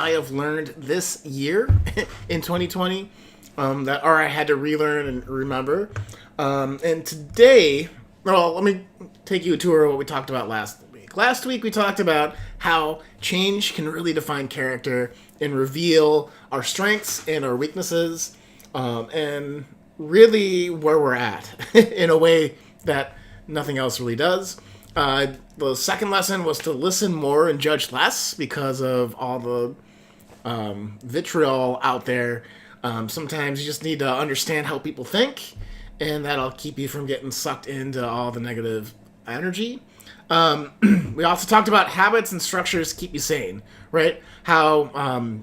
I have learned this year in 2020 or I had to relearn and remember. And today, well, let me take you a tour of what we talked about last week. Last week, we talked about how change can really define character and reveal our strengths and our weaknesses, and really where we're at in a way that nothing else really does. The second lesson was to listen more and judge less because of all the vitriol out there. Sometimes you just need to understand how people think, and that'll keep you from getting sucked into all the negative energy. We also talked about habits and structures keep you sane, right? How,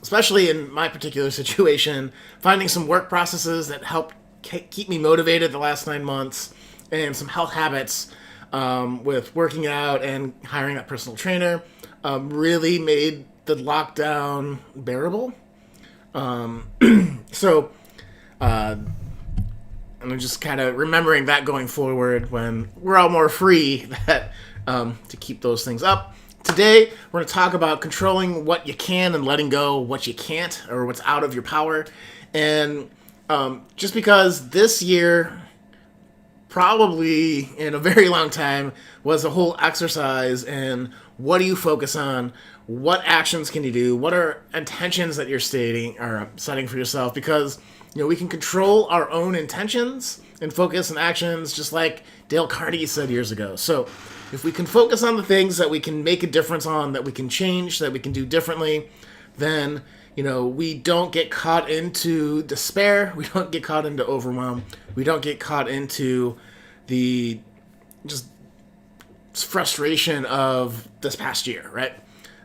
especially in my particular situation, finding some work processes that help keep me motivated the last 9 months, and some health habits with working out and hiring a personal trainer really made the lockdown bearable. So I'm just kind of remembering that going forward when we're all more free that to keep those things up. Today, we're going to talk about controlling what you can and letting go what you can't, or what's out of your power. And just because this year, probably in a very long time, was a whole exercise in what do you focus on, what actions can you do, what are intentions that you're stating or setting for yourself, because we can control our own intentions and focus on actions, just like Dale Carnegie said years ago. So if we can focus on the things that we can make a difference on, that we can change, that we can do differently, then we don't get caught into despair, we don't get caught into overwhelm, we don't get caught into the just frustration of this past year, right?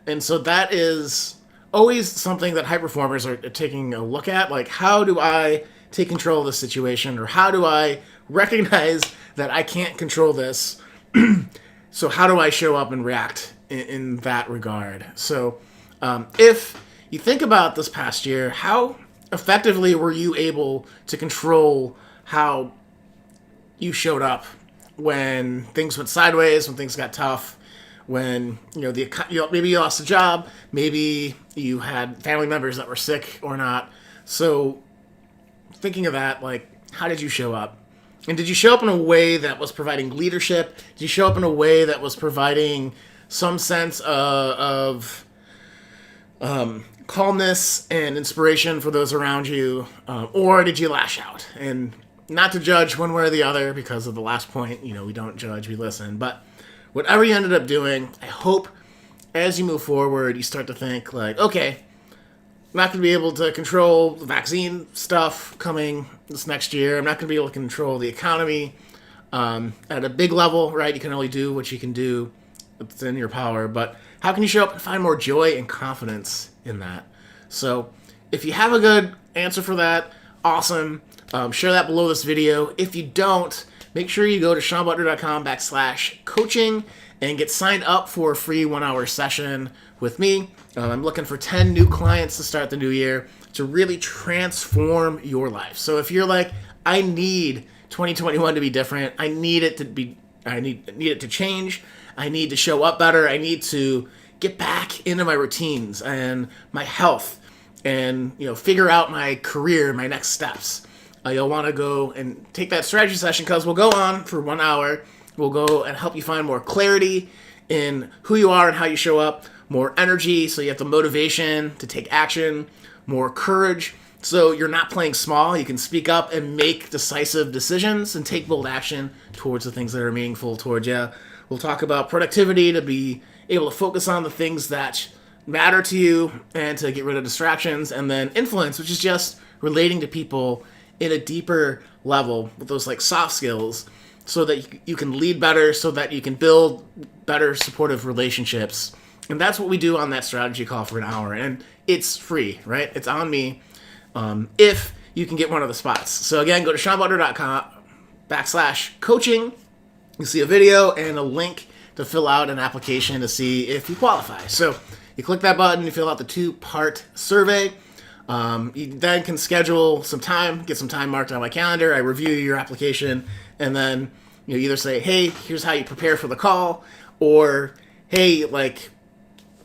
And so that is always something that high performers are taking a look at. Like, how do I take control of the situation, or how do I recognize that I can't control this? So how do I show up and react in that regard? So if you think about this past year, how effectively were you able to control how you showed up when things went sideways, when things got tough, when maybe you lost a job, maybe you had family members that were sick or not? So thinking of that, like, how did you show up? And did you show up in a way that was providing leadership? Did you show up in a way that was providing some sense of calmness and inspiration for those around you? Or did you lash out? And not to judge one way or the other, because of the last point, we don't judge, we listen. But whatever you ended up doing, I hope as you move forward, you start to think like, okay, I'm not going to be able to control the vaccine stuff coming this next year. I'm not going to be able to control the economy at a big level, right? You can only do what you can do. It's in your power. But how can you show up and find more joy and confidence in that? So if you have a good answer for that, awesome. Share that below this video. If you don't, make sure you go to SeanButler.com/coaching and get signed up for a free 1-hour session with me. I'm looking for 10 new clients to start the new year to really transform your life. So if you're like, I need 2021 to be different, I need it to change, I need to show up better, I need to get back into my routines and my health, and figure out my career, my next steps. You'll want to go and take that strategy session, because we'll go on for 1 hour. We'll go and help you find more clarity in who you are and how you show up, more energy so you have the motivation to take action, more courage so you're not playing small. You can speak up and make decisive decisions and take bold action towards the things that are meaningful towards you. We'll talk about productivity to be able to focus on the things that matter to you and to get rid of distractions, and then influence, which is just relating to people in a deeper level with those like soft skills, so that you can lead better, so that you can build better supportive relationships. And that's what we do on that strategy call for 1 hour. And it's free, right? It's on me if you can get one of the spots. So again, go to SeanButler.com/coaching. You see a video and a link to fill out an application to see if you qualify. So you click that button, you fill out the 2-part survey. You then can schedule some time, get some time marked on my calendar. I review your application, and then either say, hey, here's how you prepare for the call, or hey, like,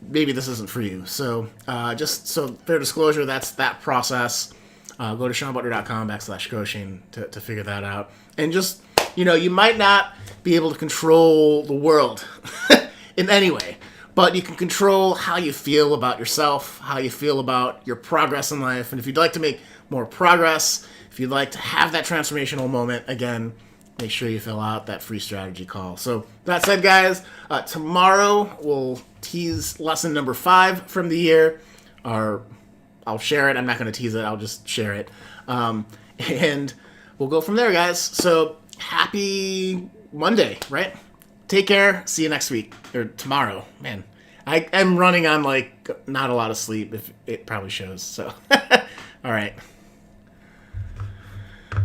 maybe this isn't for you. So just so fair disclosure, that's that process. Go to SeanButler.com/coaching to figure that out. And just, you might not be able to control the world in any way, but you can control how you feel about yourself, how you feel about your progress in life. And if you'd like to make more progress, if you'd like to have that transformational moment, again, make sure you fill out that free strategy call. So that said, guys, tomorrow we'll tease lesson number 5 from the year. Or I'll share it. I'm not going to tease it. I'll just share it. And we'll go from there, guys. So happy Monday, right? Take care. See you next week. Or tomorrow. Man, I'm running on, not a lot of sleep. If it probably shows. So, all right.